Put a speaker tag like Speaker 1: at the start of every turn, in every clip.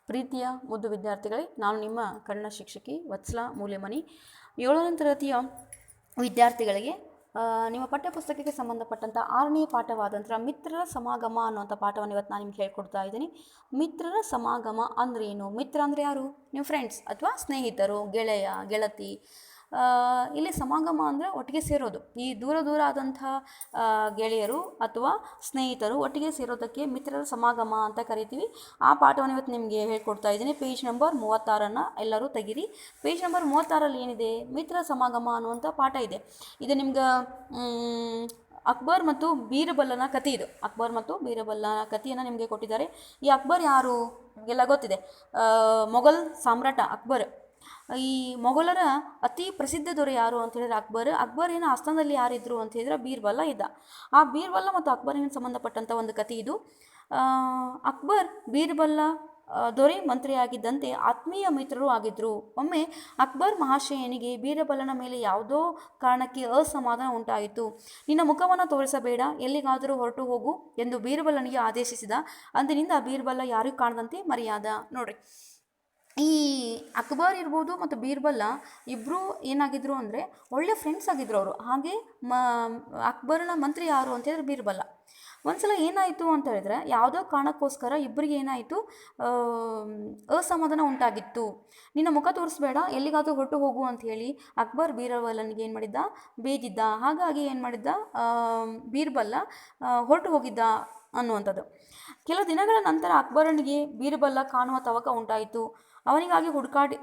Speaker 1: ಪ್ರೀತಿಯ ಮುದ್ದು ವಿದ್ಯಾರ್ಥಿಗಳೇ, ನಾನು ನಿಮ್ಮ ಕನ್ನಡ ಶಿಕ್ಷಕಿ ವತ್ಸಲ ಮೂಲೆಮನಿ. 7ನೇ ತರಗತಿಯ ವಿದ್ಯಾರ್ಥಿಗಳಿಗೆ ನಿಮ್ಮ ಪಠ್ಯಪುಸ್ತಕಕ್ಕೆ ಸಂಬಂಧಪಟ್ಟಂಥ 6ನೇ ಪಾಠವಾದಂಥ ಮಿತ್ರರ ಸಮಾಗಮ ಅನ್ನುವಂಥ ಪಾಠವನ್ನು ಇವತ್ತು ನಾನು ನಿಮ್ಗೆ ಹೇಳ್ಕೊಡ್ತಾ ಇದ್ದೀನಿ. ಮಿತ್ರರ ಸಮಾಗಮ ಅಂದರೆ ಏನು? ಮಿತ್ರ ಅಂದರೆ ಯಾರು? ನಿಮ್ಮ ಫ್ರೆಂಡ್ಸ್ ಅಥವಾ ಸ್ನೇಹಿತರು, ಗೆಳೆಯ, ಗೆಳತಿ. ಇಲ್ಲಿ ಸಮಾಗಮ ಅಂದರೆ ಒಟ್ಟಿಗೆ ಸೇರೋದು. ಈ ದೂರ ಆದಂಥ ಗೆಳೆಯರು ಅಥವಾ ಸ್ನೇಹಿತರು ಒಟ್ಟಿಗೆ ಸೇರೋದಕ್ಕೆ ಮಿತ್ರರ ಸಮಾಗಮ ಅಂತ ಕರಿತೀವಿ. ಆ ಪಾಠವನ್ನು ಇವತ್ತು ನಿಮಗೆ ಹೇಳ್ಕೊಡ್ತಾ ಇದ್ದೀನಿ. ಪೇಜ್ ನಂಬರ್ 36 ಎಲ್ಲರೂ ತೆಗೀರಿ. ಪೇಜ್ ನಂಬರ್ 36 ಏನಿದೆ? ಮಿತ್ರರ ಸಮಾಗಮ ಅನ್ನುವಂಥ ಪಾಠ ಇದೆ. ಇದು ನಿಮ್ಗೆ ಅಕ್ಬರ್ ಮತ್ತು ಬೀರ್ಬಲನ ಕಥೆ. ಇದು ಅಕ್ಬರ್ ಮತ್ತು ಬೀರ್ಬಲನ ಕಥೆಯನ್ನು ನಿಮಗೆ ಕೊಟ್ಟಿದ್ದಾರೆ. ಈ ಅಕ್ಬರ್ ಯಾರು? ಎಲ್ಲ ಗೊತ್ತಿದೆ. ಮೊಘಲ್ ಸಾಮ್ರಾಟ ಅಕ್ಬರ್. ಈ ಮೊಘಲರ ಅತಿ ಪ್ರಸಿದ್ಧ ದೊರೆ ಯಾರು ಅಂತ ಹೇಳಿದ್ರೆ ಅಕ್ಬರ್ ಏನು ಆಸ್ಥಾನದಲ್ಲಿ ಯಾರಿದ್ರು ಅಂತ ಹೇಳಿದ್ರೆ ಬೀರ್ಬಲ ಇದ್ದ. ಆ ಬೀರ್ಬಲ ಮತ್ತು ಅಕ್ಬರಿಗೆ ಸಂಬಂಧಪಟ್ಟಂಥ ಒಂದು ಕಥೆ ಇದು. ಅಕ್ಬರ್ ಬೀರ್ಬಲ ದೊರೆ ಮಂತ್ರಿಯಾಗಿದ್ದಂತೆ ಆತ್ಮೀಯ ಮಿತ್ರರು ಆಗಿದ್ದರು. ಒಮ್ಮೆ ಅಕ್ಬರ್ ಮಹಾಶಯನಿಗೆ ಬೀರ್ಬಲನ ಮೇಲೆ ಯಾವುದೋ ಕಾರಣಕ್ಕೆ ಅಸಮಾಧಾನ ಉಂಟಾಯಿತು. ನಿನ್ನ ಮುಖವನ್ನು ತೋರಿಸಬೇಡ, ಎಲ್ಲಿಗಾದರೂ ಹೊರಟು ಹೋಗು ಎಂದು ಬೀರ್ಬಲನಿಗೆ ಆದೇಶಿಸಿದ. ಅಂದಿನಿಂದ ಬೀರ್ಬಲ ಯಾರಿಗೂ ಕಾಣದಂತೆ ಮರೆಯಾದ. ನೋಡ್ರಿ, ಈ ಅಕ್ಬರ್ ಇರ್ಬೋದು ಮತ್ತು ಬೀರ್ಬಲ ಇಬ್ಬರು ಏನಾಗಿದ್ರು ಅಂದರೆ ಒಳ್ಳೆ ಫ್ರೆಂಡ್ಸ್ ಆಗಿದ್ರು ಅವರು. ಹಾಗೆ ಅಕ್ಬರನ ಮಂತ್ರಿ ಯಾರು ಅಂತ ಹೇಳಿದ್ರೆ ಬೀರ್ಬಲ. ಒಂದ್ಸಲ ಏನಾಯಿತು ಅಂತ ಹೇಳಿದ್ರೆ ಯಾವುದೋ ಕಾರಣಕ್ಕೋಸ್ಕರ ಇಬ್ಬರಿಗೆ ಏನಾಯಿತು, ಅಸಮಾಧಾನ ಉಂಟಾಗಿತ್ತು. ನಿನ್ನ ಮುಖ ತೋರಿಸ್ಬೇಡ, ಎಲ್ಲಿಗಾದರೂ ಹೊರಟು ಹೋಗು ಅಂತ ಹೇಳಿ ಅಕ್ಬರ್ ಬೀರ್ಬಲನಿಗೆ ಏನು ಮಾಡಿದ್ದ? ಬೇದಿದ್ದ. ಹಾಗಾಗಿ ಏನು ಮಾಡಿದ್ದ? ಬೀರ್ಬಲ ಹೊರಟು ಹೋಗಿದ್ದ ಅನ್ನುವಂಥದ್ದು. ಕೆಲ ದಿನಗಳ ನಂತರ ಅಕ್ಬರನಿಗೆ ಬೀರ್ಬಲ ಕಾಣುವ ತವಕ ಉಂಟಾಯಿತು. ಅವನಿಗಾಗಿ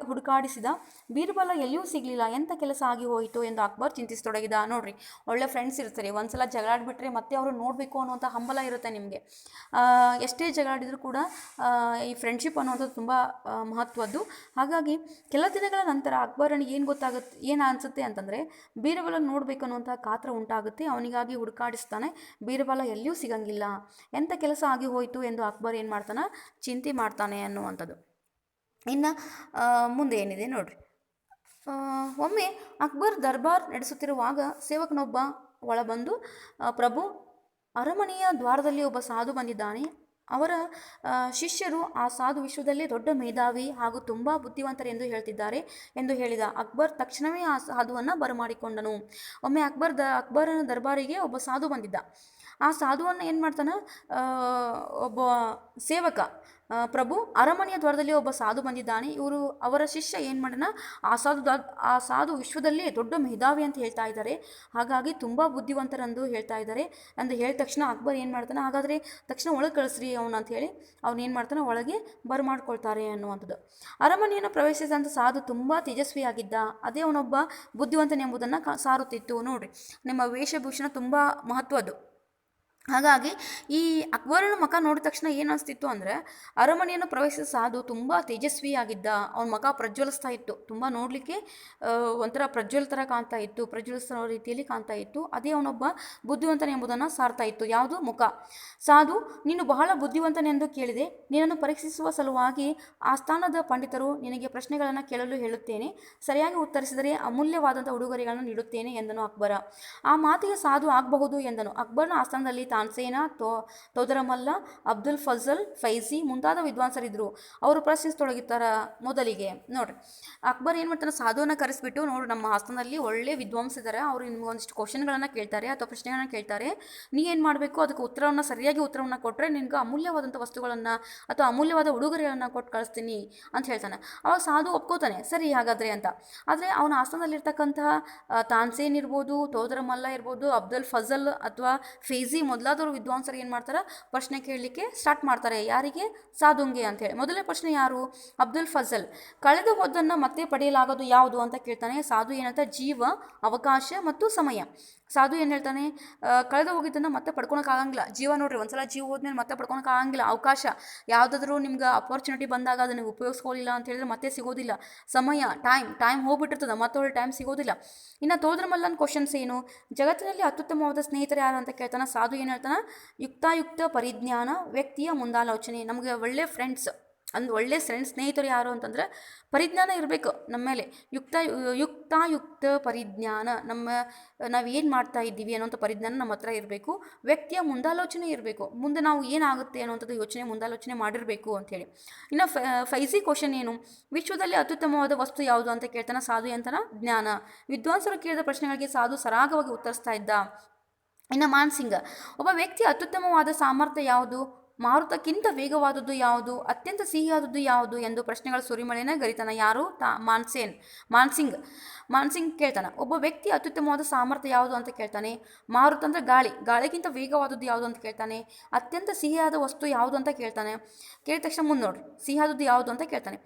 Speaker 1: ಹುಡುಕಾಡಿಸಿದ. ಬೀರ್ಬಲ ಎಲ್ಲಿಯೂ ಸಿಗಲಿಲ್ಲ. ಎಂಥ ಕೆಲಸ ಆಗಿ ಹೋಯಿತು ಎಂದು ಅಕ್ಬರ್ ಚಿಂತಿಸತೊಡಗಿದ. ನೋಡ್ರಿ, ಒಳ್ಳೆ ಫ್ರೆಂಡ್ಸ್ ಇರ್ತಾರೆ. ಒಂದ್ಸಲ ಜಗಳಾಡಿಬಿಟ್ರೆ ಮತ್ತೆ ಅವರು ನೋಡಬೇಕು ಅನ್ನುವಂಥ ಹಂಬಲ ಇರುತ್ತೆ ನಿಮಗೆ. ಎಷ್ಟೇ ಜಗಳಾಡಿದರೂ ಕೂಡ ಈ ಫ್ರೆಂಡ್ಶಿಪ್ ಅನ್ನುವಂಥದ್ದು ತುಂಬ ಮಹತ್ವದ್ದು. ಹಾಗಾಗಿ ಕೆಲ ದಿನಗಳ ನಂತರ ಅಕ್ಬರನಿಗೆ ಏನು ಅನಿಸುತ್ತೆ ಅಂತಂದರೆ ಬೀರ್ಬಲ ನೋಡಬೇಕು ಅನ್ನುವಂಥ ಕಾತರ ಉಂಟಾಗುತ್ತೆ. ಅವನಿಗಾಗಿ ಹುಡುಕಾಡಿಸ್ತಾನೆ. ಬೀರ್ಬಲ ಎಲ್ಲಿಯೂ ಸಿಗಂಗಿಲ್ಲ. ಎಂಥ ಕೆಲಸ ಆಗಿ ಹೋಯಿತು ಎಂದು ಅಕ್ಬರ್ ಏನು ಮಾಡ್ತಾನೆ? ಚಿಂತೆ ಮಾಡ್ತಾನೆ ಅನ್ನುವಂಥದ್ದು. ಇನ್ನು ಮುಂದೆ ಏನಿದೆ ನೋಡ್ರಿ. ಒಮ್ಮೆ ಅಕ್ಬರ್ ದರ್ಬಾರ್ ನಡೆಸುತ್ತಿರುವಾಗ ಸೇವಕನೊಬ್ಬ ಒಳಬಂದು, ಪ್ರಭು, ಅರಮನೆಯ ದ್ವಾರದಲ್ಲಿ ಒಬ್ಬ ಸಾಧು ಬಂದಿದ್ದಾನೆ. ಅವರ ಶಿಷ್ಯರು ಆ ಸಾಧು ವಿಶ್ವದಲ್ಲೇ ದೊಡ್ಡ ಮೇಧಾವಿ ಹಾಗೂ ತುಂಬ ಬುದ್ಧಿವಂತರೆಂದು ಹೇಳ್ತಿದ್ದಾರೆ ಎಂದು ಹೇಳಿದ. ಅಕ್ಬರ್ ತಕ್ಷಣವೇ ಆ ಸಾಧುವನ್ನು ಬರಮಾಡಿಕೊಂಡನು. ಒಮ್ಮೆ ಅಕ್ಬರನ ದರ್ಬಾರಿಗೆ ಒಬ್ಬ ಸಾಧು ಬಂದಿದ್ದ. ಆ ಸಾಧುವನ್ನು ಏನು ಮಾಡ್ತಾನೆ? ಒಬ್ಬ ಸೇವಕ, ಪ್ರಭು, ಅರಮನೆಯ ದ್ವಾರದಲ್ಲಿ ಒಬ್ಬ ಸಾಧು ಬಂದಿದ್ದಾನೆ. ಅವರ ಶಿಷ್ಯ ಏನು ಮಾಡೋಣ, ಆ ಸಾಧು ವಿಶ್ವದಲ್ಲೇ ದೊಡ್ಡ ಮೇಧಾವಿ ಅಂತ ಹೇಳ್ತಾ ಇದ್ದಾರೆ. ಹಾಗಾಗಿ ತುಂಬ ಬುದ್ಧಿವಂತರೆಂದು ಹೇಳ್ತಾ ಇದ್ದಾರೆ ಅಂತ ಹೇಳಿದ ತಕ್ಷಣ ಅಕ್ಬರ್ ಏನು ಮಾಡ್ತಾನೆ? ಹಾಗಾದರೆ ತಕ್ಷಣ ಒಳಗೆ ಕಳಿಸ್ರಿ ಅವನು ಅಂತ ಹೇಳಿ ಏನು ಮಾಡ್ತಾನೆ? ಒಳಗೆ ಬರಮಾಡ್ಕೊಳ್ತಾರೆ ಅನ್ನುವಂಥದ್ದು. ಅರಮನೆಯನ್ನು ಪ್ರವೇಶಿಸಿದಂಥ ಸಾಧು ತುಂಬ ತೇಜಸ್ವಿಯಾಗಿದ್ದ. ಅದೇ ಅವನೊಬ್ಬ ಬುದ್ಧಿವಂತನೆಂಬುದನ್ನು ಸಾರುತ್ತಿತ್ತು. ನೋಡ್ರಿ, ನಿಮ್ಮ ವೇಷಭೂಷಣ ತುಂಬ ಮಹತ್ವದ್ದು. ಹಾಗಾಗಿ ಈ ಅಕ್ಬರನ ಮುಖ ನೋಡಿದ ತಕ್ಷಣ ಏನು ಅನಿಸ್ತಿತ್ತು ಅಂದರೆ ಅರಮನೆಯನ್ನು ಪ್ರವೇಶಿಸಿದ ಸಾಧು ತುಂಬ ತೇಜಸ್ವಿಯಾಗಿದ್ದ. ಅವನ ಮುಖ ಪ್ರಜ್ವಲಿಸ್ತಾ ಇತ್ತು. ತುಂಬ ನೋಡಲಿಕ್ಕೆ ಒಂಥರ ಪ್ರಜ್ವಲ ಥರ ಕಾಣ್ತಾ ಇತ್ತು, ಪ್ರಜ್ವಲಿಸೋ ರೀತಿಯಲ್ಲಿ ಕಾಣ್ತಾ ಇತ್ತು. ಅದೇ ಅವನೊಬ್ಬ ಬುದ್ಧಿವಂತನೆ ಎಂಬುದನ್ನು ಸಾರ್ತಾ ಇತ್ತು. ಯಾವುದು? ಮುಖ. ಸಾಧು, ನೀನು ಬಹಳ ಬುದ್ಧಿವಂತನೆಂದು ಕೇಳಿದೆ. ನಿನ್ನನ್ನು ಪರೀಕ್ಷಿಸುವ ಸಲುವಾಗಿ ಆಸ್ಥಾನದ ಪಂಡಿತರು ನಿನಗೆ ಪ್ರಶ್ನೆಗಳನ್ನು ಕೇಳಲು ಹೇಳುತ್ತೇನೆ. ಸರಿಯಾಗಿ ಉತ್ತರಿಸಿದರೆ ಅಮೂಲ್ಯವಾದಂಥ ಉಡುಗೊರೆಗಳನ್ನು ನೀಡುತ್ತೇನೆ ಎಂದನು ಅಕ್ಬರ. ಆ ಮಾತಿಗೆ ಸಾಧು ಆಗಬಹುದು ಎಂದನು. ಅಕ್ಬರನ ಆಸ್ಥಾನದಲ್ಲಿ ತಾನ್ಸೇನ, ತೋದರಮಲ್ಲ, ಅಬ್ದುಲ್ ಫಜಲ್, ಫೈಜಿ ಮುಂತಾದ ವಿದ್ವಾಂಸರಿದ್ದರು. ಅವರು ಪ್ರಶ್ನಿಸತೊಡಗಿರ್ತಾರ. ಮೊದಲಿಗೆ ನೋಡ್ರಿ, ಅಕ್ಬರ್ ಏನು ಮಾಡ್ತಾನೆ? ಸಾಧುವನ್ನು ಕರೆಸಿಬಿಟ್ಟು, ನೋಡು, ನಮ್ಮ ಆಸ್ಥಾನದಲ್ಲಿ ಒಳ್ಳೆ ವಿದ್ವಾಂಸಿದ್ದಾರೆ, ಅವರು ನಿಮ್ಗೆ ಒಂದಿಷ್ಟು ಕ್ವಶನ್ಗಳನ್ನು ಕೇಳ್ತಾರೆ ಅಥವಾ ಪ್ರಶ್ನೆಗಳನ್ನು ಕೇಳ್ತಾರೆ. ನೀ ಏನು ಮಾಡಬೇಕು? ಅದಕ್ಕೆ ಸರಿಯಾಗಿ ಉತ್ತರವನ್ನು ಕೊಟ್ಟರೆ ನಿನ್ಗೆ ಅಮೂಲ್ಯವಾದಂಥ ವಸ್ತುಗಳನ್ನು ಅಥವಾ ಅಮೂಲ್ಯವಾದ ಉಡುಗೊರೆಗಳನ್ನು ಕೊಟ್ಟು ಕಳಿಸ್ತೀನಿ ಅಂತ ಹೇಳ್ತಾನೆ. ಅವಾಗ ಸಾಧು ಒಪ್ಕೋತಾನೆ, ಸರಿ ಹಾಗಾದರೆ ಅಂತ. ಆದರೆ ಅವನ ಆಸ್ಥಾನದಲ್ಲಿರ್ತಕ್ಕಂತಹ ತಾನ್ಸೇನ್ ಇರ್ಬೋದು, ತೋದರಮಲ್ಲ ಇರ್ಬೋದು, ಅಬ್ದುಲ್ ಫಜಲ್ ಅಥವಾ ಫೈಜಿ ಮೊದಲಾದವರು ವಿದ್ವಾಂಸರು ಏನು ಮಾಡ್ತಾರೆ? ಪ್ರಶ್ನೆ ಕೇಳಲಿಕ್ಕೆ ಸ್ಟಾರ್ಟ್ ಮಾಡ್ತಾರೆ. ಯಾರಿಗೆ? ಸಾಧುಂಗೆ ಅಂತೇಳಿ. ಮೊದಲನೇ ಪ್ರಶ್ನೆ ಯಾರು? ಅಬ್ದುಲ್ ಫಜಲ್. ಕಳೆದು ಹೋದನ್ನು ಮತ್ತೆ ಪಡೆಯಲಾಗೋದು ಯಾವುದು ಅಂತ ಕೇಳ್ತಾನೆ. ಸಾಧು ಏನಂತ? ಜೀವ, ಅವಕಾಶ ಮತ್ತು ಸಮಯ. ಸಾಧು ಏನು ಹೇಳ್ತಾನೆ? ಕಳೆದು ಹೋಗಿದ್ದನ್ನು ಮತ್ತೆ ಪಡ್ಕೊಳಕ್ಕಾಗಂಗಿಲ್ಲ. ಜೀವ ನೋಡ್ರಿ, ಒಂದ್ಸಲ ಜೀವ ಹೋದ್ಮೇಲೆ ಮತ್ತೆ ಪಡ್ಕೊಳಕ್ಕಾಗಂಗಿಲ್ಲ. ಅವಕಾಶ, ಯಾವುದಾದ್ರೂ ನಿಮ್ಗೆ ಅಪರ್ಚುನಿಟಿ ಬಂದಾಗ ಅದನ್ನು ಉಪಯೋಗಿಸ್ಕೊಳ್ಳಿಲ್ಲ ಅಂತ ಹೇಳಿದ್ರೆ ಮತ್ತೆ ಸಿಗೋದಿಲ್ಲ. ಸಮಯ, ಟೈಮ್ ಹೋಗ್ಬಿಟ್ಟಿರ್ತದೆ, ಮತ್ತೊಳ್ಳೆ ಟೈಮ್ ಸಿಗೋದಿಲ್ಲ. ಇನ್ನು ತೋದ್ರಮಲ್ಲನ ಕ್ವಶನ್ಸ್ ಏನು? ಜಗತ್ತಿನಲ್ಲಿ ಅತ್ಯುತ್ತಮವಾದ ಸ್ನೇಹಿತರು ಯಾರು ಅಂತ ಕೇಳ್ತಾನೆ. ಸಾಧು ಏನು ಹೇಳ್ತಾನೆ? ಯುಕ್ತಾಯುಕ್ತ ಪರಿಜ್ಞಾನ, ವ್ಯಕ್ತಿಯ ಮುಂದಾಲೋಚನೆ. ನಮಗೆ ಒಳ್ಳೆ ಫ್ರೆಂಡ್ಸ್ ಒಂದು ಒಳ್ಳೆಯ ಸ್ನೇಹಿತರು ಯಾರು ಅಂತಂದ್ರೆ ಪರಿಜ್ಞಾನ ಇರಬೇಕು ನಮ್ಮ ಮೇಲೆ, ಯುಕ್ತ ಪರಿಜ್ಞಾನ, ನಾವು ಏನು ಮಾಡ್ತಾ ಇದ್ದೀವಿ ಅನ್ನೋಂಥ ಪರಿಜ್ಞಾನ ನಮ್ಮ ಹತ್ರ ಇರಬೇಕು. ವ್ಯಕ್ತಿಯ ಮುಂದಾಲೋಚನೆ ಇರಬೇಕು, ಮುಂದೆ ನಾವು ಏನಾಗುತ್ತೆ ಅನ್ನೋಂಥದ್ದು ಮುಂದಾಲೋಚನೆ ಮಾಡಿರಬೇಕು ಅಂಥೇಳಿ. ಇನ್ನು ಫೈಸಿ ಕ್ವಶನ್ ಏನು, ವಿಶ್ವದಲ್ಲಿ ಅತ್ಯುತ್ತಮವಾದ ವಸ್ತು ಯಾವುದು ಅಂತ ಕೇಳ್ತಾನೆ ಸಾಧು ಎಂತನ ಜ್ಞಾನ. ವಿದ್ವಾಂಸರು ಕೇಳಿದ ಪ್ರಶ್ನೆಗಳಿಗೆ ಸಾಧು ಸರಾಗವಾಗಿ ಉತ್ತರಿಸ್ತಾ ಇದ್ದ. ಇನ್ನು ಮಾನ್ಸಿಂಗ್, ಒಬ್ಬ ವ್ಯಕ್ತಿಯ ಅತ್ಯುತ್ತಮವಾದ ಸಾಮರ್ಥ್ಯ ಯಾವುದು, ಮಾರುತಕ್ಕಿಂತ ವೇಗವಾದದ್ದು ಯಾವುದು, ಅತ್ಯಂತ ಸಿಹಿಯಾದದ್ದು ಯಾವುದು ಎಂದು ಪ್ರಶ್ನೆಗಳ ಸುರಿಮಳೆನ ಗರಿತಾನೆ. ಯಾರು? ಮಾನ್ಸಿಂಗ್ ಕೇಳ್ತಾನೆ. ಒಬ್ಬ ವ್ಯಕ್ತಿ ಅತ್ಯುತ್ತಮವಾದ ಸಾಮರ್ಥ್ಯ ಯಾವುದು ಅಂತ ಕೇಳ್ತಾನೆ. ಮಾರುತ ಅಂದರೆ ಗಾಳಿಗಿಂತ ವೇಗವಾದದ್ದು ಯಾವುದು ಅಂತ ಕೇಳ್ತಾನೆ. ಅತ್ಯಂತ ಸಿಹಿಯಾದ ವಸ್ತು ಯಾವುದು ಅಂತ ಕೇಳ್ತಾನೆ. ಕೇಳಿದ ತಕ್ಷಣ ಮುಂದೆ ನೋಡ್ರಿ, ಸಿಹಿಯಾದದ್ದು ಯಾವುದು ಅಂತ ಕೇಳ್ತಾನೆ.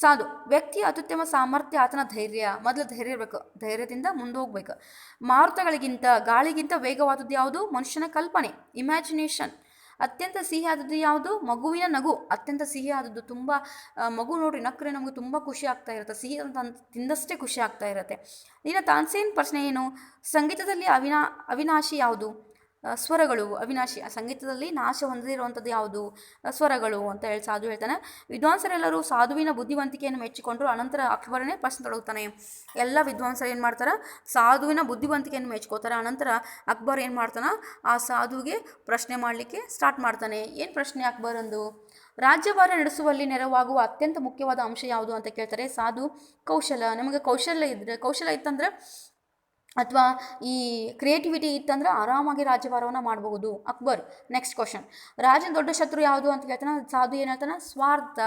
Speaker 1: ಸಾಧು, ವ್ಯಕ್ತಿಯ ಅತ್ಯುತ್ತಮ ಸಾಮರ್ಥ್ಯ ಆತನ ಧೈರ್ಯ. ಮೊದಲು ಧೈರ್ಯ ಇರಬೇಕು, ಧೈರ್ಯದಿಂದ ಮುಂದೆ ಹೋಗ್ಬೇಕು. ಗಾಳಿಗಿಂತ ವೇಗವಾದದ್ದು ಯಾವುದು? ಮನುಷ್ಯನ ಕಲ್ಪನೆ, ಇಮ್ಯಾಜಿನೇಷನ್. ಅತ್ಯಂತ ಸಿಹಿಯಾದದ್ದು ಯಾವುದು? ಮಗುವಿನ ನಗು. ಅತ್ಯಂತ ಸಿಹಿಯಾದದ್ದು, ತುಂಬ ಮಗು ನೋಡ್ರಿ ನಕ್ಕರೆ ನಮಗೆ ತುಂಬ ಖುಷಿ ಆಗ್ತಾ ಇರುತ್ತೆ, ಸಿಹಿ ಅಂತ ತಿಂದಷ್ಟೇ ಖುಷಿ ಆಗ್ತಾ ಇರುತ್ತೆ. ಇನ್ನು ತಾನ್ಸೇನ್ ಪ್ರಶ್ನೆ ಏನು, ಸಂಗೀತದಲ್ಲಿ ಅವಿನಾಶಿ ಯಾವುದು? ಸ್ವರಗಳು. ಅವಿನಾಶಿ, ಸಂಗೀತದಲ್ಲಿ ನಾಶ ಹೊಂದಿರುವಂಥದ್ದು ಯಾವುದು? ಸ್ವರಗಳು ಅಂತ ಹೇಳಿ ಸಾಧು ಹೇಳ್ತಾನೆ. ವಿದ್ವಾಂಸರೆಲ್ಲರೂ ಸಾಧುವಿನ ಬುದ್ಧಿವಂತಿಕೆಯನ್ನು ಮೆಚ್ಚಿಕೊಂಡ್ರು. ಅನಂತರ ಅಕ್ಬರನೇ ಪ್ರಶ್ನೆ ತೊಡಗುತ್ತಾನೆ. ಎಲ್ಲ ವಿದ್ವಾಂಸರು ಏನು ಮಾಡ್ತಾರೆ? ಸಾಧುವಿನ ಬುದ್ಧಿವಂತಿಕೆಯನ್ನು ಮೆಚ್ಕೋತಾರೆ. ಅನಂತರ ಅಕ್ಬರ್ ಏನು ಮಾಡ್ತಾನೆ? ಆ ಸಾಧುವಿಗೆ ಪ್ರಶ್ನೆ ಮಾಡಲಿಕ್ಕೆ ಸ್ಟಾರ್ಟ್ ಮಾಡ್ತಾನೆ. ಏನು ಪ್ರಶ್ನೆ ಅಕ್ಬರಂದು? ರಾಜ್ಯಭಾರ ನಡೆಸುವಲ್ಲಿ ನೆರವಾಗುವ ಅತ್ಯಂತ ಮುಖ್ಯವಾದ ಅಂಶ ಯಾವುದು ಅಂತ ಕೇಳ್ತಾರೆ ಸಾಧು. ಕೌಶಲ. ನಮಗೆ ಕೌಶಲ ಇತ್ತಂದ್ರೆ ಅಥವಾ ಈ ಕ್ರಿಯೇಟಿವಿಟಿ ಇತ್ತಂದ್ರೆ ಆರಾಮಾಗಿ ರಾಜ್ಯಭಾರವನ್ನು ಮಾಡಬಹುದು ಅಕ್ಬರ್. ನೆಕ್ಸ್ಟ್ ಕ್ವಶನ್, ರಾಜನ ದೊಡ್ಡ ಶತ್ರು ಯಾವುದು ಅಂತ ಕೇಳ್ತಾನೆ ಸಾಧು. ಏನು ಹೇಳ್ತಾನೆ? ಸ್ವಾರ್ಥ.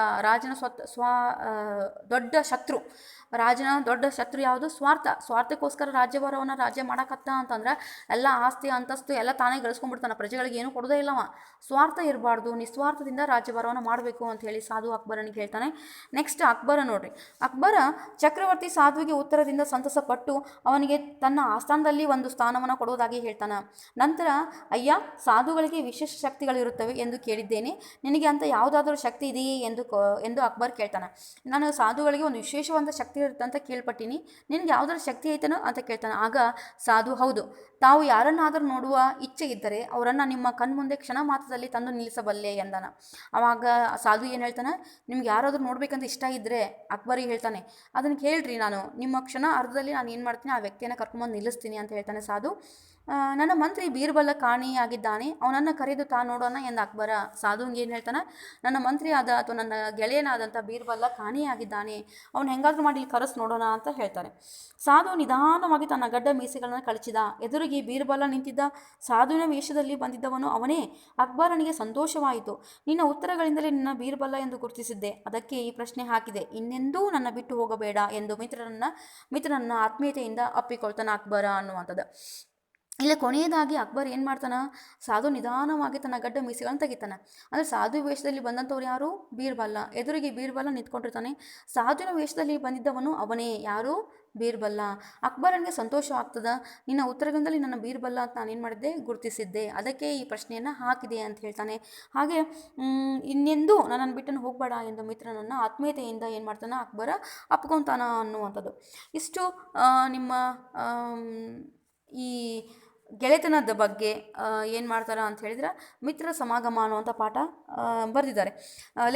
Speaker 1: ರಾಜನ ದೊಡ್ಡ ಶತ್ರು ಯಾವುದು? ಸ್ವಾರ್ಥಕ್ಕೋಸ್ಕರ ರಾಜ್ಯ ಮಾಡಕತ್ತ ಅಂತಂದ್ರೆ ಎಲ್ಲ ಆಸ್ತಿ ಅಂತಸ್ತು ಎಲ್ಲ ತಾನೇ ಗಳಿಸ್ಕೊಂಡ್ಬಿಡ್ತಾನೆ, ಪ್ರಜೆಗಳಿಗೆ ಏನು ಕೊಡೋದೇ ಇಲ್ಲವ. ಸ್ವಾರ್ಥ ಇರಬಾರ್ದು, ನಿಸ್ವಾರ್ಥದಿಂದ ರಾಜ್ಯಭಾರವನ್ನು ಮಾಡಬೇಕು ಅಂತ ಹೇಳಿ ಸಾಧು ಅಕ್ಬರನಿಗೆ ಹೇಳ್ತಾನೆ. ನೆಕ್ಸ್ಟ್ ಅಕ್ಬರ ನೋಡ್ರಿ. ಅಕ್ಬರ ಚಕ್ರವರ್ತಿ ಸಾಧುವಿಗೆ ಉತ್ತರದಿಂದ ಸಂತಸಪಟ್ಟು ಅವನಿಗೆ ತನ್ನ ಆಸ್ಥಾನದಲ್ಲಿ ಒಂದು ಸ್ಥಾನವನ್ನು ಕೊಡುವುದಾಗಿ ಹೇಳ್ತಾನೆ. ನಂತರ, ಅಯ್ಯ, ಸಾಧುಗಳಿಗೆ ವಿಶೇಷ ಶಕ್ತಿಗಳಿರುತ್ತವೆ ಎಂದು ಕೇಳಿದ್ದೇನೆ, ನಿನಗೆ ಅಂತ ಯಾವುದಾದ್ರೂ ಶಕ್ತಿ ಇದೆಯೇ ಎಂದು ಅಕ್ಬರ್ ಕೇಳ್ತಾನೆ. ನಾನು ಸಾಧುಗಳಿಗೆ ಒಂದು ವಿಶೇಷವಾದ ಶಕ್ತಿ ಇರುತ್ತೆ ಅಂತ ಕೇಳ್ಪಟ್ಟಿನಿ, ನಿನಗೆ ಯಾವುದಾದ್ರೂ ಶಕ್ತಿ ಐತನೋ ಅಂತ ಕೇಳ್ತಾನೆ. ಆಗ ಸಾಧು, ಹೌದು, ತಾವು ಯಾರನ್ನಾದರೂ ನೋಡುವ ಇಚ್ಛೆ ಇದ್ದರೆ ಅವರನ್ನು ನಿಮ್ಮ ಕಣ್ಮುಂದೆ ಕ್ಷಣ ಮಾತ್ರದಲ್ಲಿ ತಂದು ನಿಲ್ಲಿಸಬಲ್ಲೆ ಎಂದನ. ಆವಾಗ ಸಾಧು ಏನು ಹೇಳ್ತಾನೆ? ನಿಮ್ಗೆ ಯಾರಾದರೂ ನೋಡ್ಬೇಕಂತ ಇಷ್ಟ ಇದ್ದರೆ ಅಕ್ಬರಿಗೆ ಹೇಳ್ತಾನೆ, ಅದನ್ನು ಕೇಳ್ರಿ, ನಾನು ನಿಮ್ಮ ಕ್ಷಣ ಅರ್ಧದಲ್ಲಿ ನಾನು ಏನು ಮಾಡ್ತೀನಿ, ಆ ವ್ಯಕ್ತಿಯನ್ನು ಕರ್ಕೊಂಬಂದು ನಿಲ್ಲಿಸ್ತೀನಿ ಅಂತ ಹೇಳ್ತಾನೆ ಸಾಧು. ನನ್ನ ಮಂತ್ರಿ ಬೀರ್ಬಲ್ಲ ಕಾಣಿಯಾಗಿದ್ದಾನೆ, ಅವನನ್ನು ಕರೆದು ನೋಡೋಣ ಎಂದು ಅಕ್ಬರ ಸಾಧುವಿಗೆ ಏನು ಹೇಳ್ತಾನೆ? ನನ್ನ ಮಂತ್ರಿ ಆದ ಅಥವಾ ನನ್ನ ಗೆಳೆಯನಾದಂಥ ಬೀರ್ಬಲ್ಲ ಕಾಣಿಯಾಗಿದ್ದಾನೆ, ಅವನು ಹೆಂಗಾದ್ರೂ ಮಾಡಿ ಕರೆಸಿ ನೋಡೋಣ ಅಂತ ಹೇಳ್ತಾರೆ. ಸಾಧು ನಿಧಾನವಾಗಿ ತನ್ನ ಗಡ್ಡ ಮೀಸೆಗಳನ್ನು ಕಳಚಿದ. ಎದುರಿಗೆ ಬೀರ್ಬಲ್ಲ ನಿಂತಿದ್ದ. ಸಾಧುವಿನ ವೇಷದಲ್ಲಿ ಬಂದಿದ್ದವನು ಅವನೇ. ಅಕ್ಬರನಿಗೆ ಸಂತೋಷವಾಯಿತು. ನಿನ್ನ ಉತ್ತರಗಳಿಂದಲೇ ನಿನ್ನ ಬೀರ್ಬಲ್ಲ ಎಂದು ಗುರುತಿಸಿದ್ದೆ, ಅದಕ್ಕೆ ಈ ಪ್ರಶ್ನೆ ಹಾಕಿದೆ, ಇನ್ನೆಂದೂ ನನ್ನ ಬಿಟ್ಟು ಹೋಗಬೇಡ ಎಂದು ಮಿತ್ರನನ್ನ ಆತ್ಮೀಯತೆಯಿಂದ ಅಪ್ಪಿಕೊಳ್ತಾನೆ ಅಕ್ಬರ ಅನ್ನುವಂಥದ್ದು. ಇಲ್ಲ ಕೊನೆಯದಾಗಿ ಅಕ್ಬರ್ ಏನು ಮಾಡ್ತಾನೆ? ಸಾಧು ನಿಧಾನವಾಗಿ ತನ್ನ ಗಡ್ಡ ಮೀಸೆಗಳನ್ನು ತೆಗಿತಾನೆ. ಅಂದರೆ ಸಾಧು ವೇಷದಲ್ಲಿ ಬಂದಂಥವ್ರು ಯಾರು? ಬೀರ್ಬಲ್ಲ. ಎದುರಿಗೆ ಬೀರ್ಬಲ್ಲ ನಿಂತ್ಕೊಂಡಿರ್ತಾನೆ. ಸಾಧುವಿನ ವೇಷದಲ್ಲಿ ಬಂದಿದ್ದವನು ಅವನೇ. ಯಾರು? ಬೀರ್ಬಲ್ಲ. ಅಕ್ಬರನಿಗೆ ಸಂತೋಷವಾಗ್ತದ. ನಿನ್ನ ಉತ್ತರದಿಂದಲೇ ನನ್ನ ಬೀರ್ಬಲ್ಲ ಅಂತ ನಾನೇನು ಮಾಡಿದ್ದೆ? ಗುರುತಿಸಿದ್ದೆ, ಅದಕ್ಕೆ ಈ ಪ್ರಶ್ನೆಯನ್ನು ಹಾಕಿದೆ ಅಂತ ಹೇಳ್ತಾನೆ. ಹಾಗೆ ಇನ್ನೆಂದೂ ನನ್ನನ್ನು ಬಿಟ್ಟನ್ನು ಹೋಗಬೇಡ ಎಂದು ಮಿತ್ರನನ್ನು ಆತ್ಮೀಯತೆಯಿಂದ ಏನು ಮಾಡ್ತಾನೆ? ಅಕ್ಬರ ಅಪ್ಕೊತಾನ ಅನ್ನುವಂಥದ್ದು. ಇಷ್ಟು ನಿಮ್ಮ ಈ ಗೆಳೆತನದ ಬಗ್ಗೆ ಏನು ಮಾಡ್ತಾರೆ ಅಂತ ಹೇಳಿದ್ರೆ ಮಿತ್ರ ಸಮಾಗಮ ಅನ್ನುವಂಥ ಪಾಠ ಬರೆದಿದ್ದಾರೆ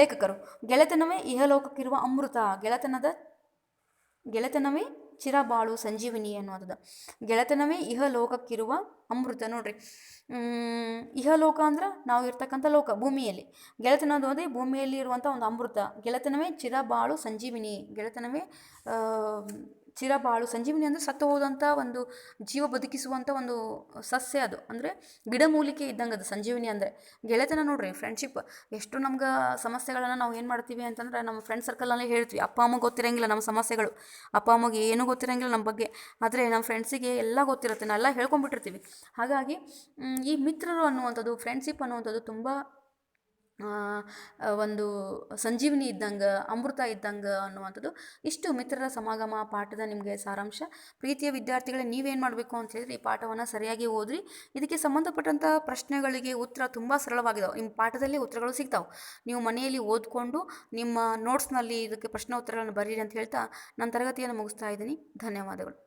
Speaker 1: ಲೇಖಕರು. ಗೆಳೆತನವೇ ಇಹಲೋಕಕ್ಕಿರುವ ಅಮೃತ, ಗೆಳೆತನವೇ ಚಿರಬಾಳು ಸಂಜೀವಿನಿ ಅನ್ನುವಂಥದ್ದು. ಗೆಳೆತನವೇ ಇಹಲೋಕಕ್ಕಿರುವ ಅಮೃತ. ನೋಡ್ರಿ, ಇಹಲೋಕ ಅಂದ್ರೆ ನಾವು ಇರ್ತಕ್ಕಂಥ ಲೋಕ, ಭೂಮಿಯಲ್ಲಿ. ಗೆಳೆತನ ಅನ್ನೋದೇ ಭೂಮಿಯಲ್ಲಿ ಇರುವಂಥ ಒಂದು ಅಮೃತ. ಗೆಳೆತನವೇ ಚಿರಬಾಳು ಸಂಜೀವಿನಿ. ಗೆಳೆತನವೇ ಚಿರಬಾಳು ಸಂಜೀವಿನಿ ಅಂದರೆ ಸತ್ತು ಹೋದಂಥ ಒಂದು ಜೀವ ಬದುಕಿಸುವಂಥ ಒಂದು ಸಸ್ಯ ಅದು. ಅಂದರೆ ಗಿಡಮೂಲಿಕೆ ಇದ್ದಂಗೆ ಅದು ಸಂಜೀವಿನಿ ಅಂದರೆ. ಗೆಳೆತನ ನೋಡ್ರಿ, ಫ್ರೆಂಡ್ಶಿಪ್. ಎಷ್ಟು ನಮ್ಗೆ ಸಮಸ್ಯೆಗಳನ್ನು ನಾವು ಏನು ಮಾಡ್ತೀವಿ ಅಂತಂದ್ರೆ ನಮ್ಮ ಫ್ರೆಂಡ್ ಸರ್ಕಲಲ್ಲೇ ಹೇಳ್ತೀವಿ. ಅಪ್ಪ ಅಮ್ಮಗೆ ಗೊತ್ತಿರಂಗಿಲ್ಲ ನಮ್ಮ ಸಮಸ್ಯೆಗಳು, ಅಪ್ಪ ಅಮ್ಮಗೆ ಏನೂ ಗೊತ್ತಿರಂಗಿಲ್ಲ ನಮ್ಮ ಬಗ್ಗೆ. ಆದರೆ ನಮ್ಮ ಫ್ರೆಂಡ್ಸಿಗೆ ಎಲ್ಲ ಗೊತ್ತಿರುತ್ತೆ, ನಾವೆಲ್ಲ ಹೇಳ್ಕೊಂಡ್ಬಿಟ್ಟಿರ್ತೀವಿ. ಹಾಗಾಗಿ ಈ ಮಿತ್ರರು ಅನ್ನುವಂಥದ್ದು, ಫ್ರೆಂಡ್ಶಿಪ್ ಅನ್ನುವಂಥದ್ದು ತುಂಬ ಒಂದು ಸಂಜೀವಿನಿ ಇದ್ದಂಗೆ, ಅಮೃತ ಇದ್ದಂಗೆ ಅನ್ನುವಂಥದ್ದು. ಇಷ್ಟು ಮಿತ್ರರ ಸಮಾಗಮ ಪಾಠದ ನಿಮಗೆ ಸಾರಾಂಶ. ಪ್ರೀತಿಯ ವಿದ್ಯಾರ್ಥಿಗಳೇ, ನೀವೇನು ಮಾಡಬೇಕು ಅಂತ ಹೇಳಿದ್ರೆ ಈ ಪಾಠವನ್ನು ಸರಿಯಾಗಿ ಓದ್ರಿ. ಇದಕ್ಕೆ ಸಂಬಂಧಪಟ್ಟಂಥ ಪ್ರಶ್ನೆಗಳಿಗೆ ಉತ್ತರ ತುಂಬ ಸರಳವಾಗಿದ್ದಾವೆ. ನಿಮ್ಮ ಪಾಠದಲ್ಲಿ ಉತ್ತರಗಳು ಸಿಗ್ತಾವೆ. ನೀವು ಮನೆಯಲ್ಲಿ ಓದ್ಕೊಂಡು ನಿಮ್ಮ ನೋಟ್ಸ್ನಲ್ಲಿ ಇದಕ್ಕೆ ಪ್ರಶ್ನೆ ಉತ್ತರಗಳನ್ನು ಬರೀರಿ ಅಂತ ಹೇಳ್ತಾ ನನ್ನ ತರಗತಿಯನ್ನು ಮುಗಿಸ್ತಾ ಇದ್ದೀನಿ. ಧನ್ಯವಾದಗಳು.